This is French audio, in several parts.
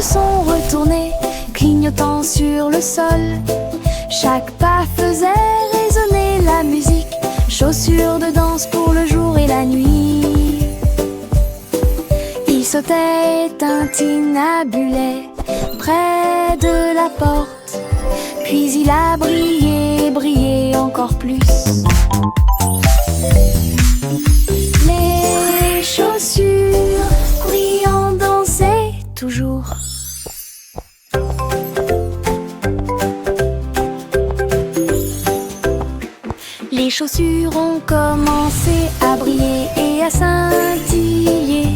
sont retournés, clignotant sur le sol. Chaque pas faisait résonner la musique, chaussures de danse pour le jour et la nuit. Il sautait, tintinabulait près de la porte, puis il a brillé, brillé encore plus. Les chaussures brillant dansaient toujours. Les chaussures ont commencé à briller et à scintiller.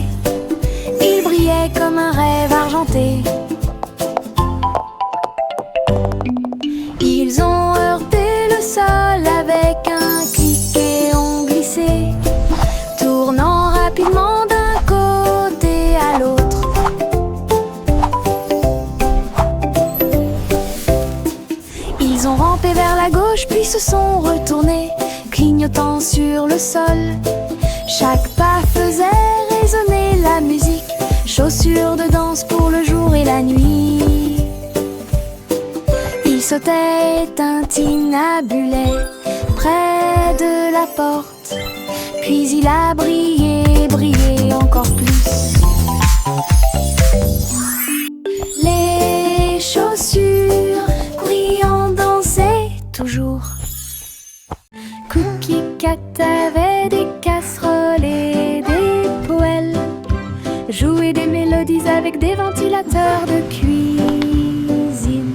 Ils brillaient comme un rêve argenté. Ils ont heurté le sol avec un clic et ont glissé, tournant rapidement d'un côté à l'autre. Ils ont rampé vers la gauche puis se sont retournés, clignotant sur le sol. Chaque pas faisait résonner la musique, chaussures de danse pour le jour et la nuit. Il sautait, tintinabulait près de la porte, puis il a brillé, brillé encore plus. Les chaussures brillant dansaient toujours. Cookie Cat avait des casseroles et des poêles, jouait des mélodies avec des ventilateurs de cuisine.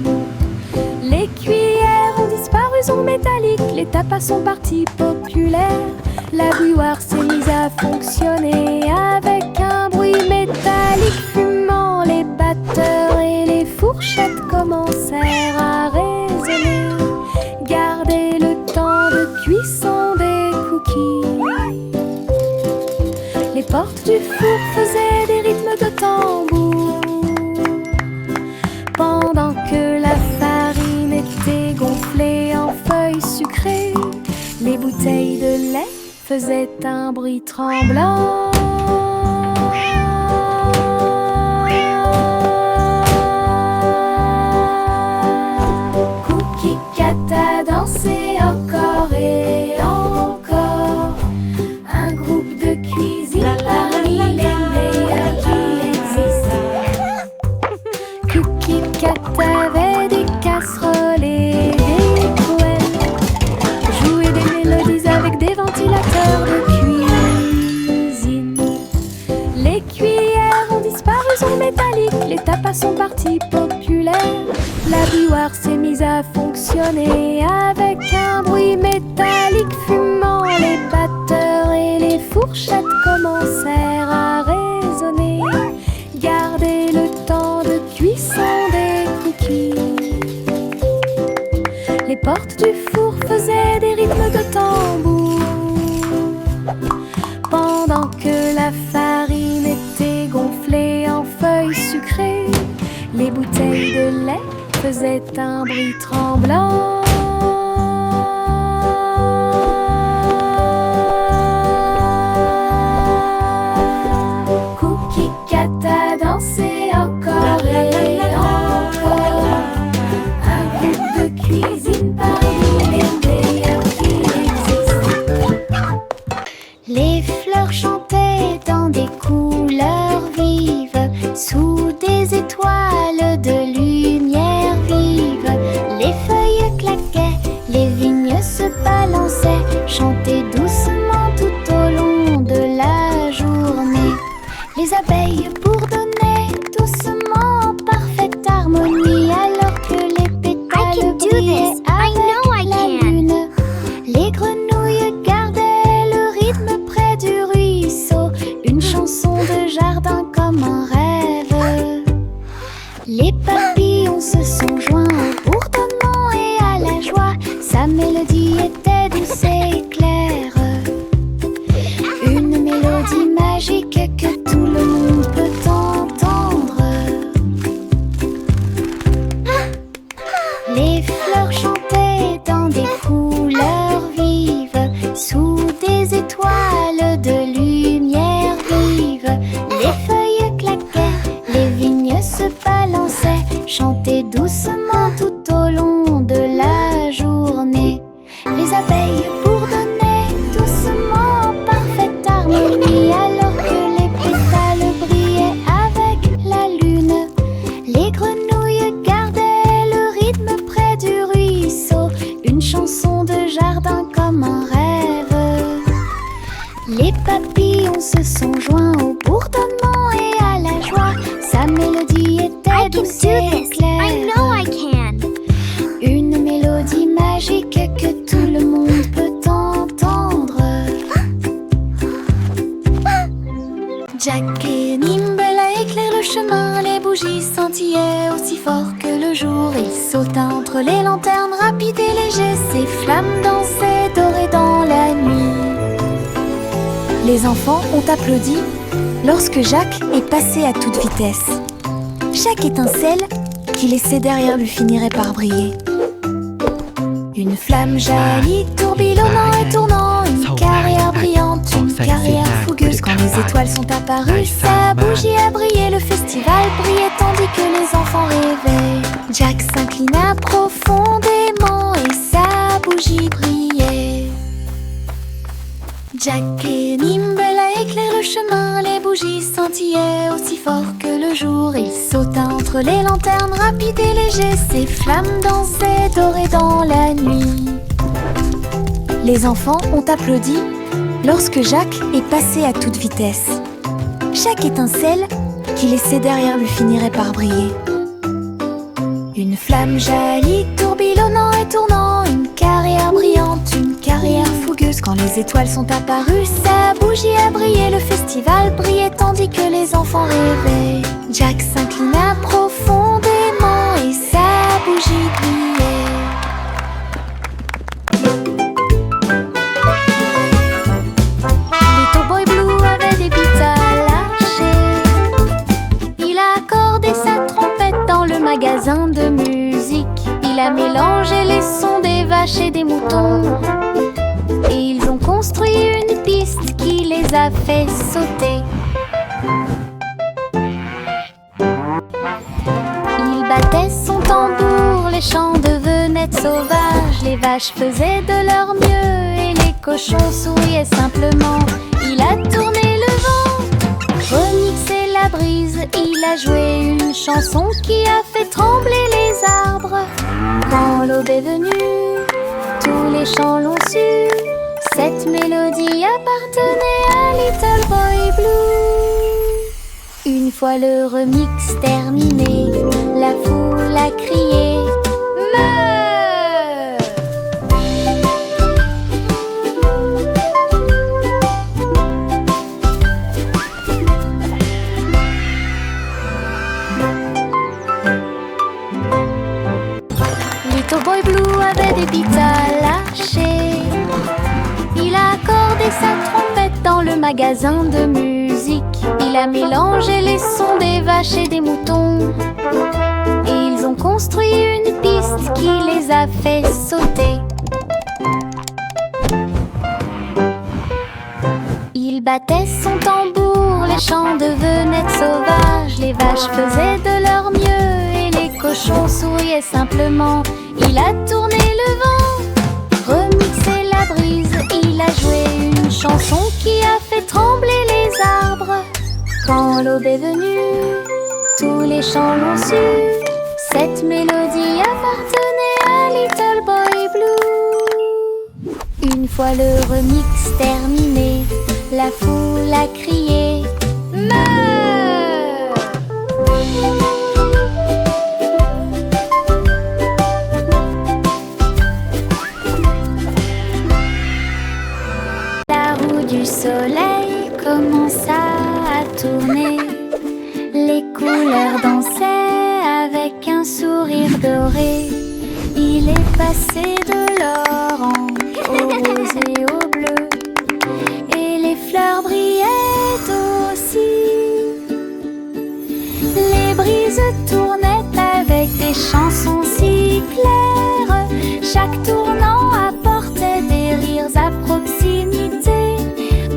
Les cuillères ont disparu, sont métalliques, les tapas sont partis populaires. La bouilloire s'est mise à fonctionner avec un bruit métallique fumant. Les batteurs et les fourchettes commencèrent à résonner. Gardez le temps de cuisson des cookies. Les portes du four faisaient des rythmes de tambour, pendant que la farine était gonflée en feuilles sucrées. Les bouteilles de lait faisaient un bruit tremblant. Cookie Cat a dansé encore et encore. Un groupe de cuisine parmi les meilleurs qui existent. Cookie Cat avait des casseroles et des poêles, jouait des mélodies avec des ventilateurs de cuisine. Les cuillères ont disparu, sont métalliques, les tapas sont partis populaires. La bouilloire s'est mise à fonctionner avec un bruit métallique fumant. Les batteurs et les fourchettes commencèrent à résonner. Gardez le temps de cuisson des cookies. Les portes du four faisaient des rythmes de tambour, pendant que la farine était gonflée en feuilles sucrées. Les bouteilles de lait faisaient un bruit tremblant. Cookie Cat a dansé encore et encore. Un groupe de cuisine parmi les meilleurs qui existent. Les fleurs chantaient dans des couleurs vives, sous des étoiles de lumière vive. Les feuilles claquaient, les vignes se balançaient, chantaient doucement tout au long de la journée. Les abeilles bourdonnaient doucement en parfaite harmonie, alors que les pétales brillaient avec la lune. Les grenouilles gardaient le rythme près du ruisseau, une chanson de jardin comme un rêve. Les papillons se sont joints au bourdonnement et à la joie. Sa mélodie était douce et claire, une mélodie magique que tout le monde peut entendre. Les fleurs chantaient dans des couleurs vives, sous des étoiles de lumière vive. Les feuilles claquaient, les vignes se balançaient, chansons de jardin comme un rêve. Les papillons se sont joints au bourdonnement et à la joie. Sa mélodie était douce et claire. I know I can. Une mélodie magique que tout le monde peut entendre. Jack et Nimble éclairent le chemin. Les bougies scintillaient aussi fort que le jour. Ils sautaient entre les lanternes rapides et légers. Ces flammes dansaient dorées dans la nuit. Les enfants ont applaudi lorsque Jack est passé à toute vitesse. Chaque étincelle qu'il laissait derrière lui finirait par briller. Une flamme jaillit, tourbillonnant et tournant. Une carrière brillante, une carrière fougueuse. Quand les étoiles sont apparues, sa bougie a brillé. Le festival brillait tandis que les enfants rêvaient. Jack s'inclina profondément et sa bougie brillait. Jack et Nimble éclairent le chemin. Les bougies scintillaient aussi fort que le jour. Ils sautaient entre les lanternes rapides et légers. Ces flammes dansaient dorées dans la nuit. Les enfants ont applaudi lorsque Jack est passé à toute vitesse. Chaque étincelle qu'il laissait derrière lui finirait par briller. Une flamme jaillit, tourbillonnant et tournant. Une carrière brillante, une carrière fougueuse. Quand les étoiles sont apparues, sa bougie a brillé. Le festival brillait tandis que les enfants rêvaient. Jack s'inclina profondément et sa bougie brillait. Little Boy Blue avait des bites à lâcher. Il a accordé sa trompette dans le magasin de musique. Il a mélangé les sons des vaches et des moutons. Et ils ont construit une piste qui les a fait sauter. Il battait son tambour, les champs devenaient sauvages. Les vaches faisaient de leur mieux et les cochons souriaient simplement. Il a tourné le vent, remixé la brise. Il a joué une chanson qui a fait trembler les arbres. Quand l'aube est venue, tous les champs l'ont su. Cette mélodie appartenait à Little Boy Blue. Une fois le remix terminé, la foule a crié Meuh! Little Boy Blue avait des bites à lâcher. Il a accordé sa trompette dans le magasin de musique. Il a mélangé les sons des vaches et des moutons. Et ils ont construit une piste qui les a fait sauter. Il battait son tambour, les champs devenaient sauvages. Les vaches faisaient de leur mieux et les cochons souriaient simplement. Il a tourné le vent, remixé la brise. Il a joué une chanson qui a fait trembler les arbres. Quand l'aube est venue, tous les champs l'ont su. Cette mélodie appartenait à Little Boy Blue. Une fois le remix terminé, la foule a crié Meuh! La roue du soleil commença à tourner. Les couleurs dansaient avec un sourire doré. Il est passé de l'orange au rose et au bleu. Et les fleurs brillaient aussi. Les brises tournaient avec des chansons si claires. Chaque tournant apportait des rires à proximité.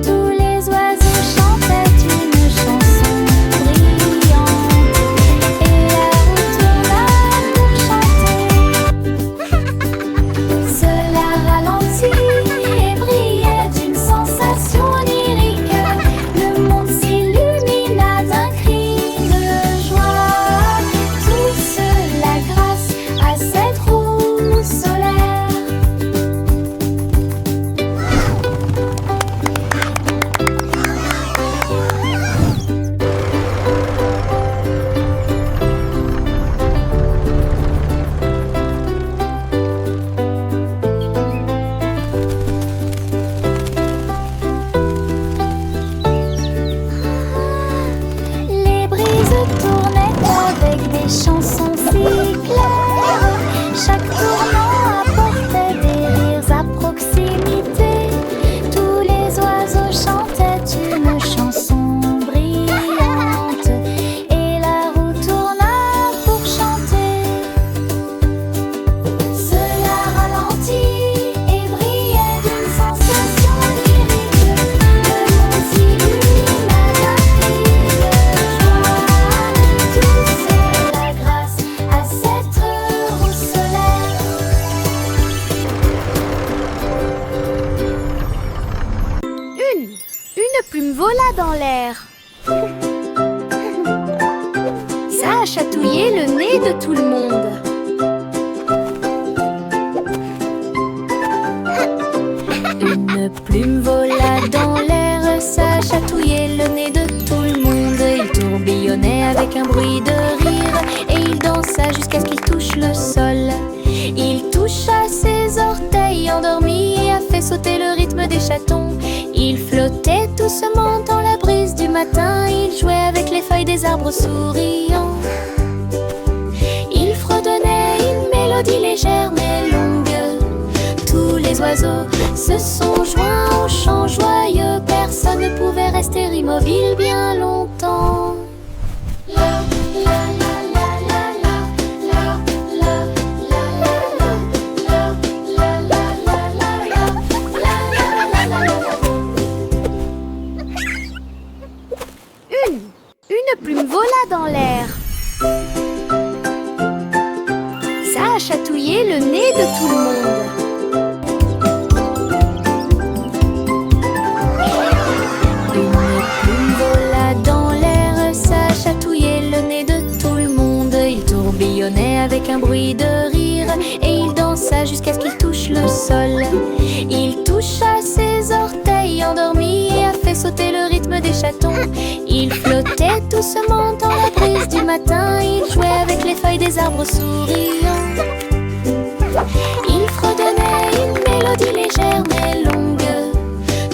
Tous les oiseaux chantaient une chanson brillante. Et la roue tourna pour chanter. vola dans l'air. Ça a chatouillé le nez de tout le monde. Une plume vola dans l'air, ça a chatouillé le nez de tout le monde. Il tourbillonnait avec un bruit de rire et il dansa jusqu'à ce qu'il touche le sol. Il toucha ses orteils endormis et a fait sauter le rythme des chatons. Il flottait doucement dans la brise du matin. Il jouait avec les feuilles des arbres souriants. Il fredonnait une mélodie légère mais longue. Tous les oiseaux se sont joints au chant joyeux. Personne ne pouvait rester immobile bien longtemps. Une plume vola dans l'air. Ça a chatouillé le nez de tout le monde. Une plume vola dans l'air, ça a chatouillé le nez de tout le monde. Il tourbillonnait avec un bruit de rire et il dansa jusqu'à ce qu'il touche le sol. Il toucha ses orteils endormis et a fait sauter le rythme des chatons. Il flottait doucement dans la brise du matin. Il jouait avec les feuilles des arbres souriants. Il fredonnait une mélodie légère mais longue.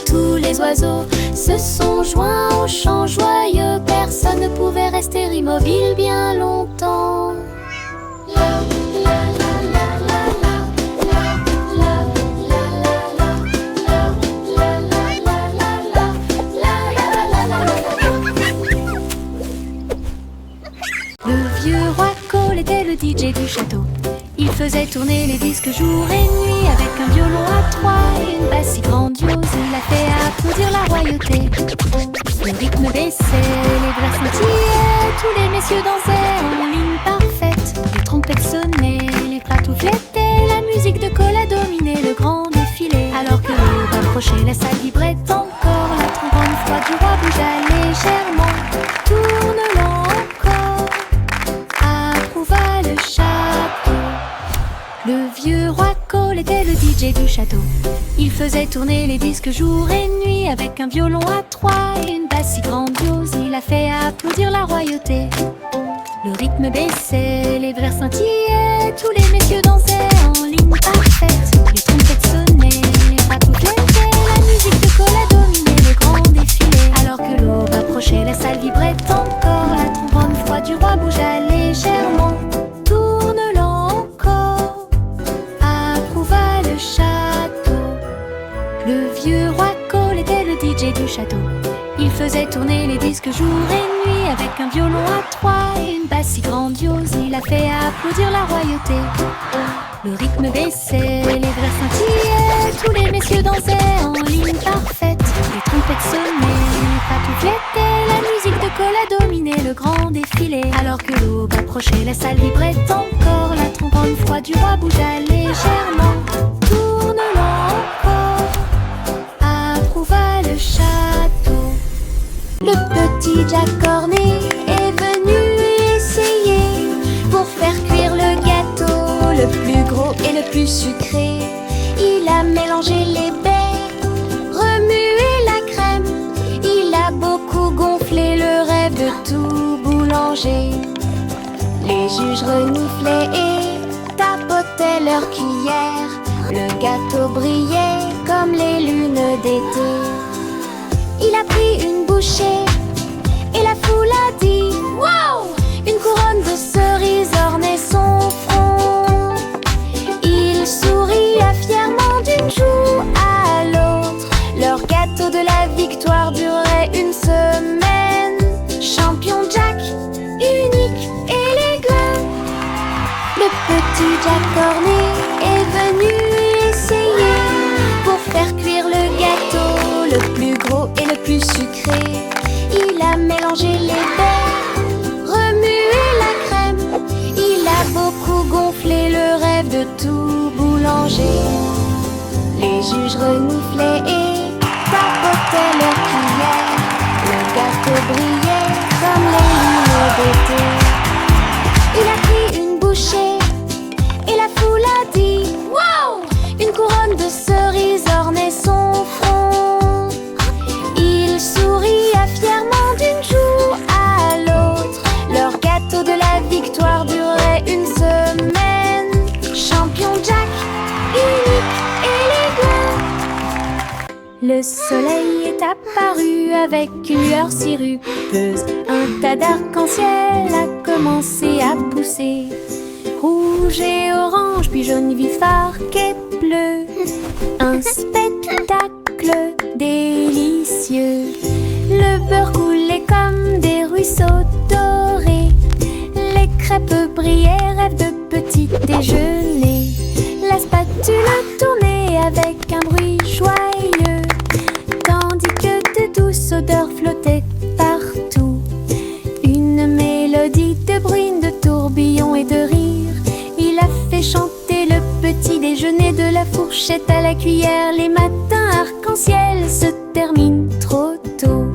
Tous les oiseaux se sont joints au chant joyeux. Personne ne pouvait rester immobile bien longtemps. Le vieux roi Cole était le DJ du château. Il faisait tourner les disques jour et nuit avec un violon à trois et une basse si grandiose. Il a fait applaudir la royauté. Le rythme baissait, les verres scintillaient, tous les messieurs dansaient en ligne parfaite. Les trompettes sonnaient, les plateaux flétaient, la musique de Cole a dominé le grand défilé. Alors que l'aube approchait, la salle vibrait encore. La trombone froide du roi bougea légèrement. Tourne-l'en encore, approuva le château. Le vieux roi Cole était le DJ du château. Il faisait tourner les disques jour et nuit avec un violon à trois et une basse si grandiose. Il a fait applaudir la royauté. Le rythme baissait, les verres scintillaient, tous les messieurs dansaient en ligne parfaite. Les trompettes sonnaient, les bateaux flétaient, la musique de Cole a dominé le grand défilé. Alors que l'aube approchait, la salle vibrait encore. La trombone froide du roi bougea légèrement. Tourne-l'en encore, approuva le château. Le vieux roi Cole était le DJ du château. Il faisait tourner les disques jour et nuit avec un violon à trois et une basse si grandiose. Il a fait applaudir la royauté. Le rythme baissait, les verres scintillaient, tous les messieurs dansaient en ligne parfaite. Les trompettes sonnaient, les patous flétaient, la musique de Cole a dominé le grand défilé. Alors que l'aube approchait, la salle vibrait encore. La trombone froide du roi bougea légèrement. Tourne-l'en encore, approuva le château. Le petit Jack Cornet est venu essayer pour faire cuire le gâteau le plus gros et le plus sucré. Il a mélangé les baies, remué la crème. Il a beaucoup gonflé le rêve de tout boulanger. Les juges reniflaient et tapotaient leurs cuillères. Le gâteau brillait comme les lunes d'été. Il a pris une bouchée et la foule a dit wow! Une couronne de cerises ornait son front. Il souria fièrement d'une joue à l'autre. Leur gâteau de la victoire durait une semaine. Champion Jack, unique, élégant. Le petit Jack Cornet est venu essayer pour faire cuire le gâteau le plus gros et le plus sucré. Il a mélangé les baies, remué la crème. Il a beaucoup gonflé le rêve de tout boulanger. Les juges reniflaient et tapotaient leurs cuillères. côté. Il a pris une bouchée et la foule a dit wow! Une couronne de cerises ornait son front. Il souria fièrement d'une joue à l'autre. Leur gâteau de la victoire durait une semaine. Champion Jack, unique, élégant. Le soleil est apparu avec une lueur sirupeuse. Un tas d'arc-en-ciel a commencé à pousser. Rouge et orange, puis jaune vif, arc et bleu. Un spectacle délicieux. Le beurre coulait comme des ruisseaux dorés. Les crêpes brillaient, rêve de petit déjeuner. La spatule tournait avec un bruit joyeux, tandis que de douces odeurs flottaient partout. Une mélodie de bruine, de tourbillons et de rires. Il a fait chanter le petit déjeuner de la fourchette à la cuillère. Les matins arc-en-ciel se terminent trop tôt.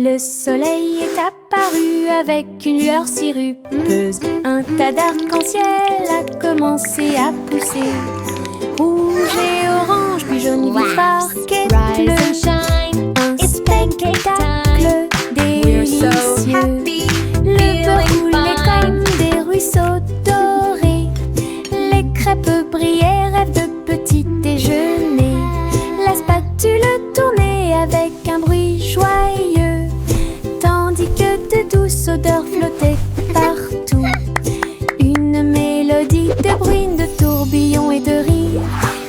Le soleil est apparu avec une lueur sirupeuse. Un tas d'arc-en-ciel a commencé à pousser. Rouge et orange, puis jaune vif, arc et bleu. Un spectacle délicieux. Le beurre coulait comme des ruisseaux dorés. Les crêpes brillaient, rêve de petit déjeuner. La spatule tournait avec un bruit joyeux, tandis que de douces odeurs flottaient partout. Une mélodie de bruine, de tourbillons et de rires.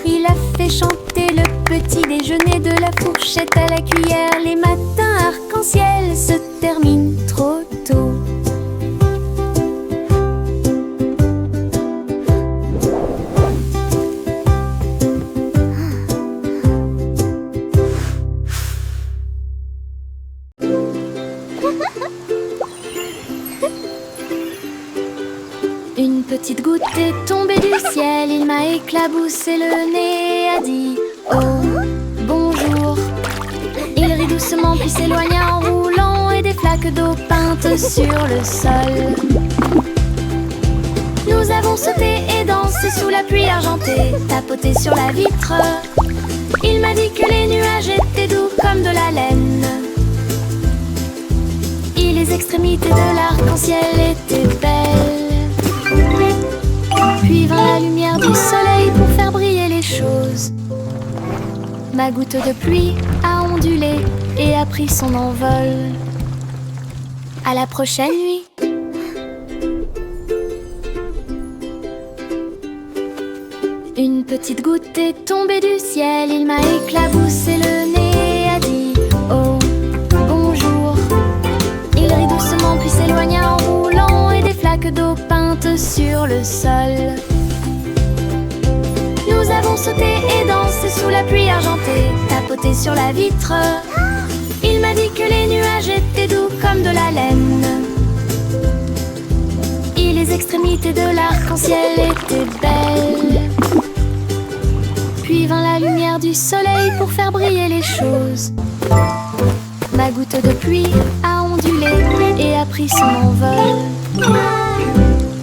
Il a fait chanter le petit déjeuner de la fourchette à la cuillère. Les matins arc-en-ciel se terminent trop tôt. Une petite goutte est tombée du ciel. Il m'a éclaboussé le nez et a dit oh, bonjour. Il rit doucement puis s'éloigna en roulant, et des flaques d'eau peintes sur le sol. Nous avons sauté et dansé sous la pluie argentée, tapoté sur la vitre. Il m'a dit que les nuages étaient doux comme de la laine, et les extrémités de l'arc-en-ciel étaient belles. Puis vint la lumière du soleil pour faire briller les choses. Ma goutte de pluie a ondulé et a pris son envol. À la prochaine nuit. Une petite goutte est tombée du ciel. Il m'a éclaboussé le nez et a dit oh, bonjour. Il rit doucement puis s'éloigna en roulant, et des flaques d'eau peintes sur le sol. Nous avons sauté et dansé sous la pluie argentée, tapoté sur la vitre. Il m'a dit que les nuages étaient doux comme de la laine, et les extrémités de l'arc-en-ciel étaient belles. Puis vint la lumière du soleil pour faire briller les choses. Ma goutte de pluie a ondulé et a pris son envol.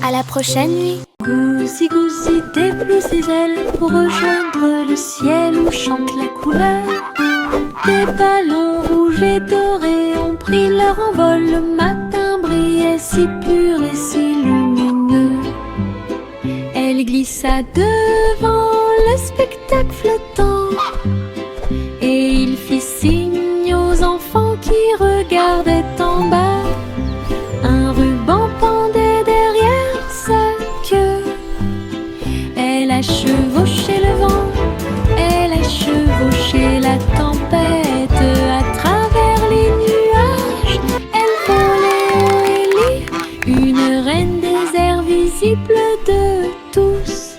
À la prochaine nuit. Gousi, gousi, déplie ses ailes pour rejoindre le ciel où chante la couleur. Des ballons rouges et dorés ont pris leur envol. Le matin brillait si pur et si lumineux. Elle glissa devant le spectacle flottant, et il fit signe aux enfants qui regardaient en bas. Un ruban pendait derrière sa queue. Elle a chevauché le vent, elle a chevauché la tempête. À travers les nuages, elle volait haut et libre, une reine des airs visible de tous.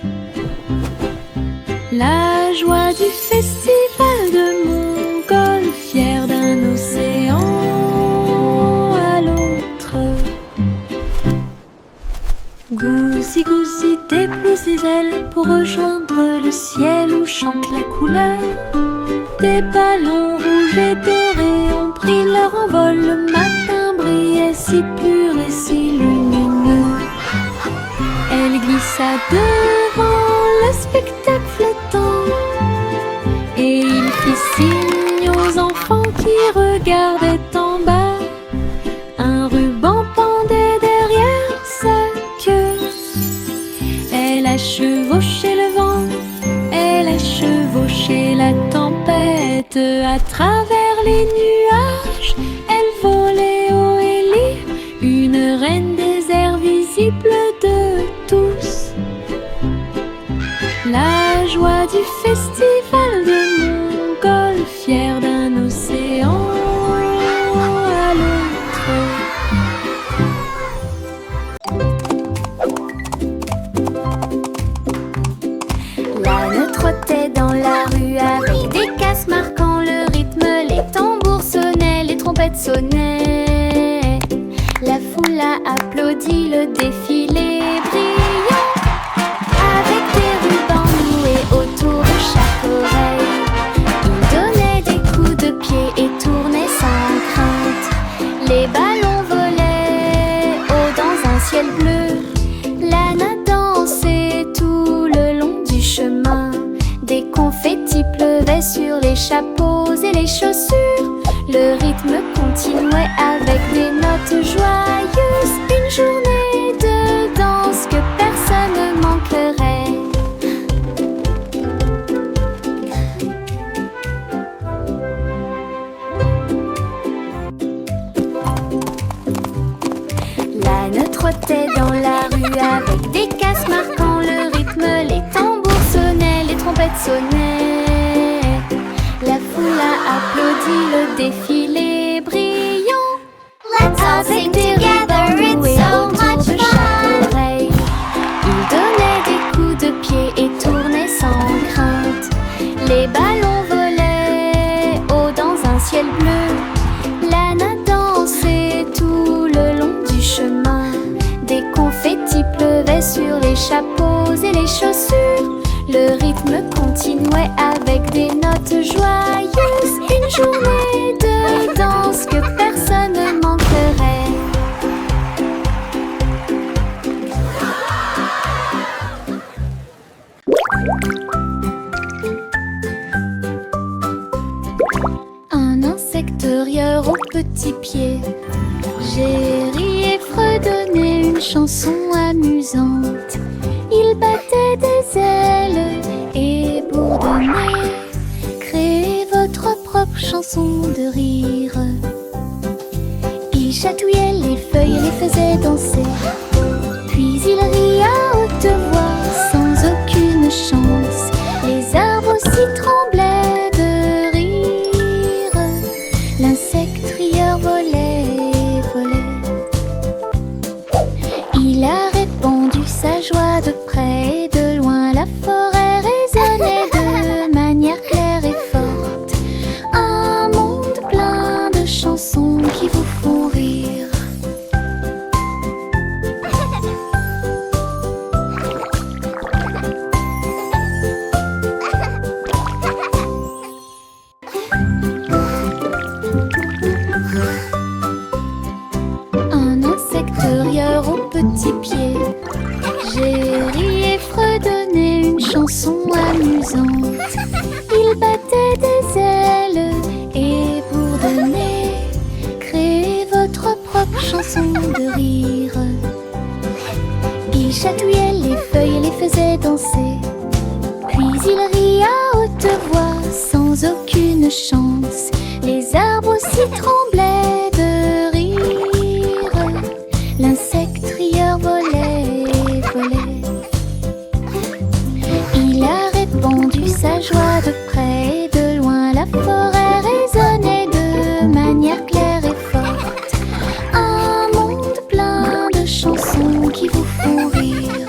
rejoindre le ciel où chante la couleur. Des ballons rouges et dorés ont pris leur envol. Le matin brillait si pur et si lumineux. Elle glissa devant le spectacle flottant et il fit signe aux enfants qui regardaient en bas. Un ruban pendait derrière sa queue. Elle a chevauché le vent, elle a chevauché la tempête. À travers les nuages, elle volait haut et libre, une reine des airs visible de tous. La joie du festival de Montgolfière, d'un océan à l'autre. L'âne trottait dans la rue avec des casses marquant le rythme. Les tambours sonnaient, les trompettes sonnaient. La foule a applaudi le défilé brillant, avec des rubans noués autour de chaque oreille. Il donnait des coups de pied et tournait sans crainte. Les ballons volaient haut dans un ciel bleu. L'âne a dansé tout le long du chemin. Des confettis pleuvaient sur les chapeaux et les chaussures. Le rythme continuait avec des notes joyeuses. Une journée de danse que personne ne manquerait. L'âne trottait dans la rue avec des casses marquant le rythme. Les tambours sonnaient, les trompettes sonnaient. La foule a applaudi le défilé brillant. Let's all Avec sing des together, rubans it's noués so autour much de chaque fun. oreille. Il donnait des coups de pied et tournait sans crainte. Les ballons volaient haut dans un ciel bleu. L'âne a dansé tout le long du chemin. Des confettis pleuvaient sur les chapeaux et les chaussures. Le rythme continuait avec des notes joyeuses. Une journée de danse que personne ne manquerait. Un insecte-rieur aux petits pieds, j'ai ri et fredonné une chanson amusante. Il battait des ailes et bourdonnait. Créez votre propre chanson de rire. Il chatouillait les feuilles et les faisait danser. Puis il rit à haute voix sans aucune chance. Les arbres aussi tremblaient de rire. L'insecte rieur volait, volait. Il a répandu sa joie de près et de loin. La forêt résonnait de manière claire et forte. Un monde plein de chansons qui vous font rire. Un insecte-rieur aux petits pieds, j'ai ri et fredonné une chanson amusante. Il battait des ailes et bourdonnait. Créez votre propre chanson de rire. Il chatouillait les feuilles et les faisait danser. Puis il rit à haute voix sans aucune chance. Les arbres aussi tremblaient de rire. L'insecte rieur volait, volait. Il a répandu sa joie de près et de loin. La forêt résonnait de manière claire et forte. Un monde plein de chansons qui vous font rire.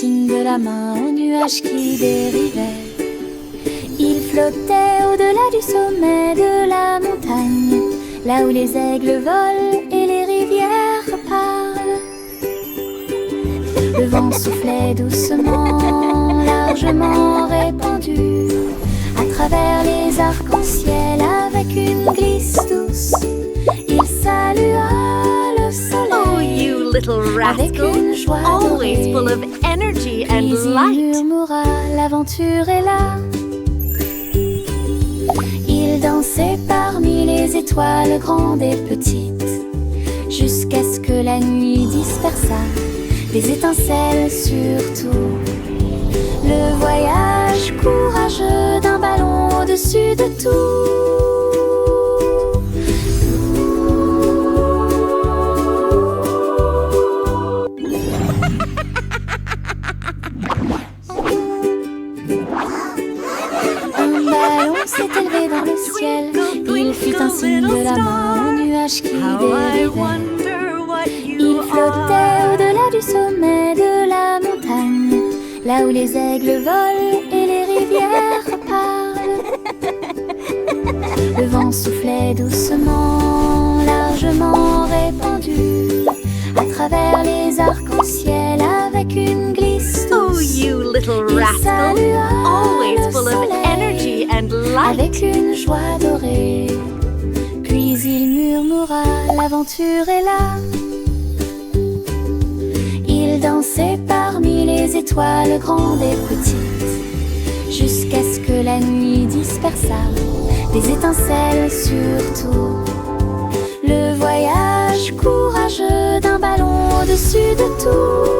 signe de la main aux nuages qui dérivaient. Il flottait au-delà du sommet de la montagne, là où les aigles volent et les rivières parlent. Le vent soufflait doucement, largement répandu, à travers les arcs-en-ciel avec une glisse douce. Il salua le soleil. Oh, you little avec rascal, une joie always dorée. full of energy Puis and il light. murmura, l'aventure est là. Il dansait parmi les étoiles grandes et petites, jusqu'à ce que la nuit dispersât des étincelles surtout. Le voyage courageux d'un ballon au-dessus de tout. Un ballon s'est élevé dans le ciel. Il fit un signe de la main aux nuages qui How I dérivaient. wonder what Il you flottait are. au-delà du sommet de la montagne, là où les aigles volent et les rivières parlent. Le vent soufflait doucement, largement répandu, à travers les arcs-en-ciel avec une glisse Oh, douce. you little Il rascal, salua always le full of soleil energy and light. avec une joie dorée. Puis il murmura, l'aventure est là. Il dansait parmi les étoiles grandes et petites, jusqu'à ce que la nuit dispersât des étincelles surtout. Le voyage courageux d'un ballon au-dessus de tout.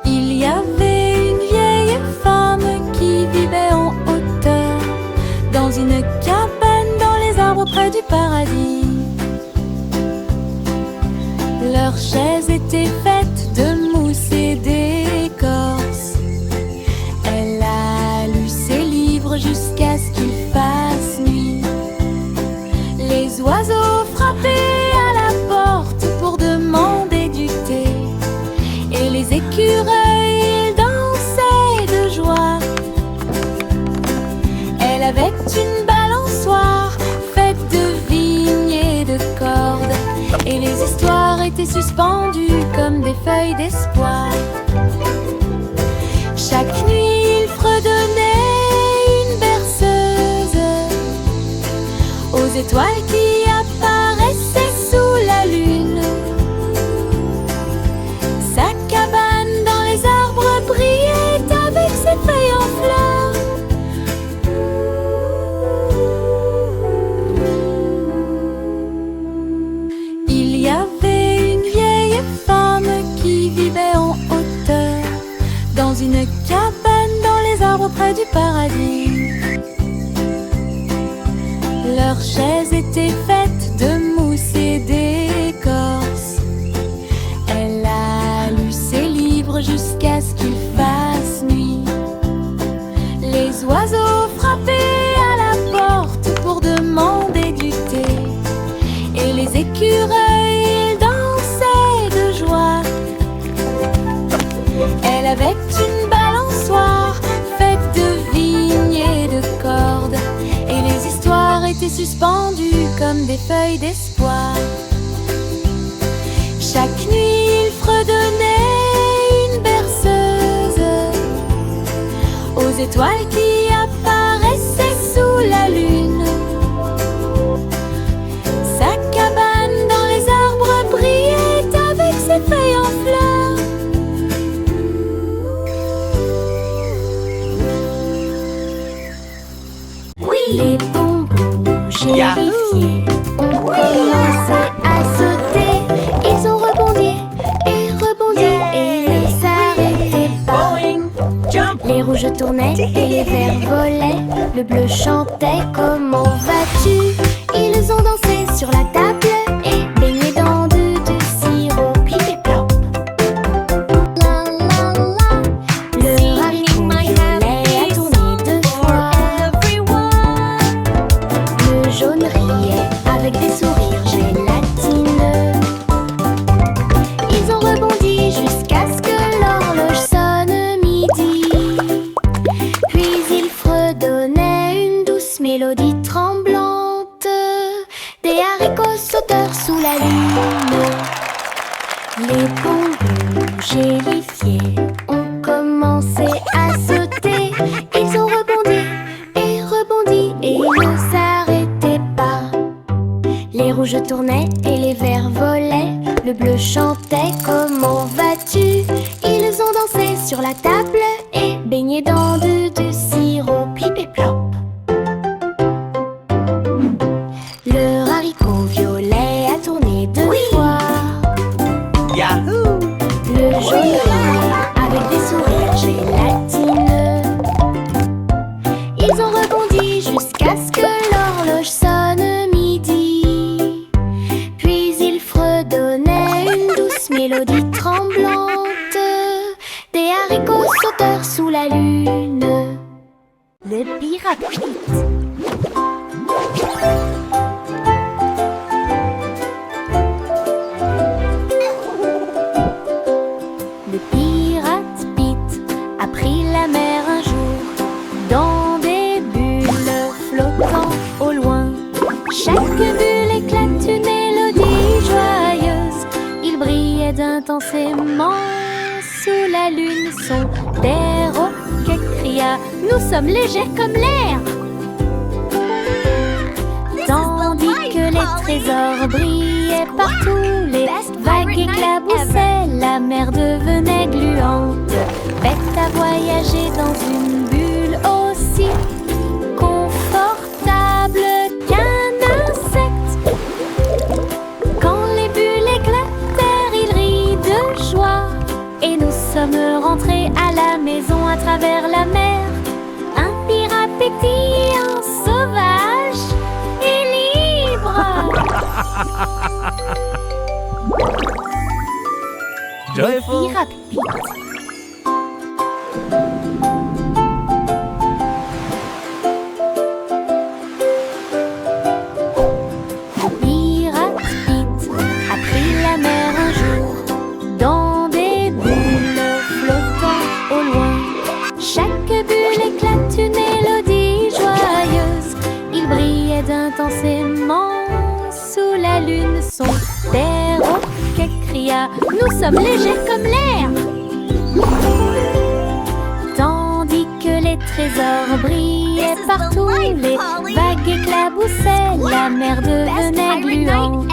Il y avait une vieille femme qui vivait en hauteur, dans une cabane dans les arbres près du paradis. Leurs chaises étaient faites de mousse et d'écorce. Elle a lu ses livres jusqu'à ce qu'il fasse nuit. Les oiseaux frappaient à la porte pour demander du thé, et les écureuils dansaient de joie. Elle avait une balançoire faite de vignes et de cordes, et les histoires étaient suspendues comme des feuilles d'espoir. Chaque nuit, il fredonnait une berceuse aux étoiles qui apparaissaient sous la lune. Sa cabane dans les arbres brillait avec ses feuilles en fleurs. Il y avait une vieille femme qui vivait en hauteur, dans une cabane dans les arbres près du paradis. Leurs chaises étaient faites de mousse et d'écorce. Elle a lu ses livres jusqu'à ce qu'il fasse nuit. Les oiseaux frappaient à la porte pour demander du thé, et les écureuils dansaient de joie. Elle avait une balançoire faite de vignes et de cordes, et les histoires étaient suspendues comme des feuilles d'espoir. Chaque nuit, il fredonnait une berceuse aux étoiles qui apparaissaient sous la lune. Sa cabane dans les arbres brillait avec ses feuilles en fleurs. Les bonbons gélifiés ont commencé à sauter. Ils ont rebondi et rebondi et ne s'arrêtaient pas. Les rouges tournaient et les verts volaient. Le bleu chantait, comment vas-tu? Ils ont dansé sur la table et baigné dans du sirop. Pip et plop. La la la. Le haricot violet a tourné deux fois. Les bons rouges et les fiers ont commencé à sauter. Ils ont rebondi et ne s'arrêtaient pas. Les rouges tournaient et les verts volaient. Le bleu chantait « Comment vas-tu » Ils ont dansé sur la table et baigné dans du sirop plip et plop. Le haricot violet a tourné deux fois. Yahoo! Le jaune avec des sourires gélatineux. Ils ont rebondi jusqu'à ce que l'horloge sonne midi. Puis ils fredonnaient une douce mélodie tremblante. Des haricots sauteurs sous la lune. Le pirate Pete. Le pirate Pete a pris la mer un jour dans des bulles flottant au loin. Chaque bulle éclate une mélodie joyeuse. Il brillait intensément sous la lune. Son perroquet cria « Nous sommes légers comme l'air !» Tandis que les trésors brillaient partout, les vagues éclaboussaient, la mer devenait gluante. Bête à voyager dans une bulle aussi confortable qu'un insecte. Quand les bulles éclatèrent, il rit de joie. Et nous sommes rentrés à la maison à travers la mer. Un pirate pétillant, sauvage et libre. Joyful! Pirate Pete. Le pirate Pete a pris la mer un jour dans des bulles flottant au loin. Chaque bulle éclate une mélodie joyeuse. Il brillait intensément sous la lune. Son perroquet cria « Nous sommes légers comme l'air !» Tandis que les trésors brillaient partout, les vagues éclaboussaient, la mer devenait gluante.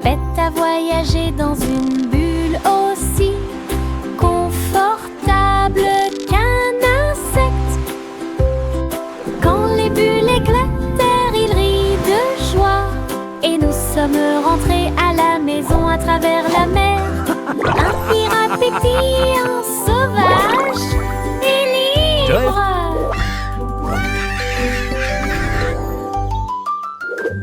Bête à voyager dans une bulle aussi confortable qu'un insecte. Quand les bulles éclatèrent, il rit de joie. Et nous sommes rentrés à la maison à travers la mer. Un pirate pétillant,